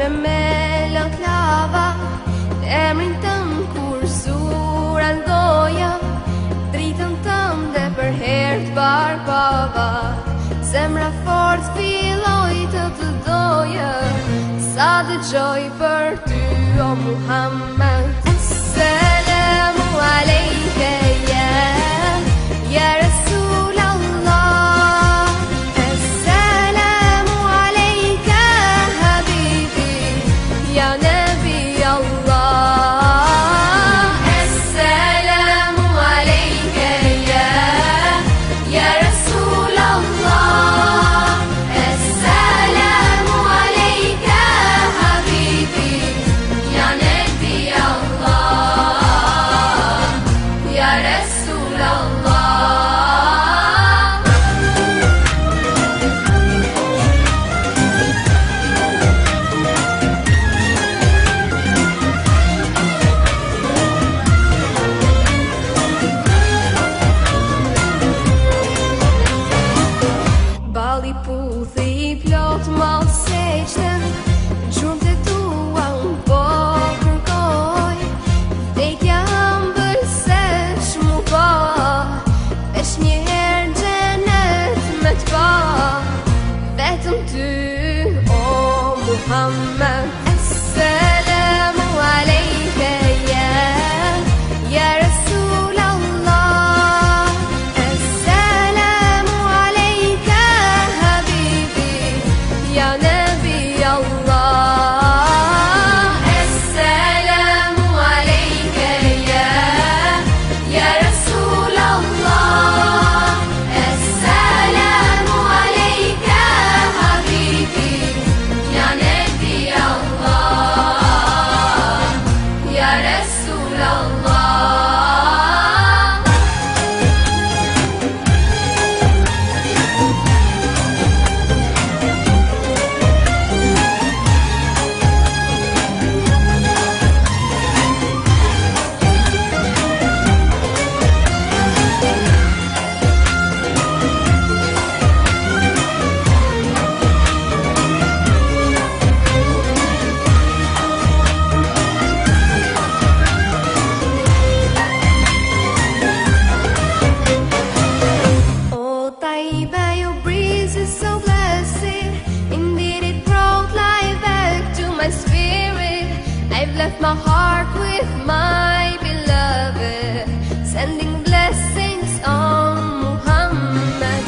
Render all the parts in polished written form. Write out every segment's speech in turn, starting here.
Në melot lava emrin tëm kur sura ndoja, dritën tëm dhe për herë t'barbava, zemra fort filloj të doja, sa dëgjoj për ty o Muhammed. Selamu alejke ya Rasul Allah, Assalamu alejke habibi ya Nabi Allah, Assalamu alejke ya Rasul Allah, Assalamu alejke habibi ya Nabi Allah, ya Rasul Allah. Bali puthi I plot mal seqten, gjurmë të tua unë po kërkoj, vdekja ëmbël se shmu po, veç një herë gjenet me t'pa, vetëm ty o Muhammed. Assalamu alejke ya Rasul Allah, Assalamu alejke habibi ya Nabi Allah, Assalamu alejke ya Rasul Allah, Assalamu alejke habibi ya Nabi Allah, ya Rasul Allah. Oh Taiba, your breeze is so blessed. Indeed, it brought life back to my spirit. I've left my heart with my beloved, sending blessings on Muhammad.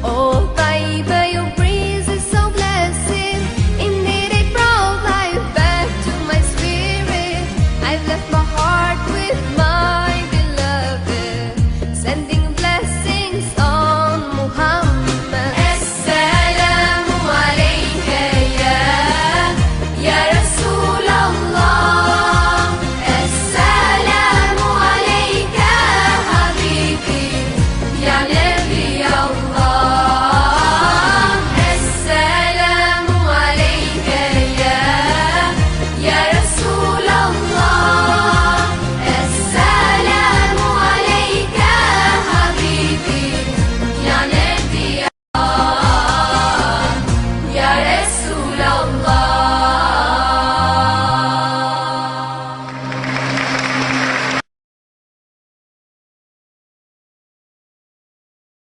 Oh Taiba, your breeze is so blessed. Indeed, it brought life back to my spirit. I've left my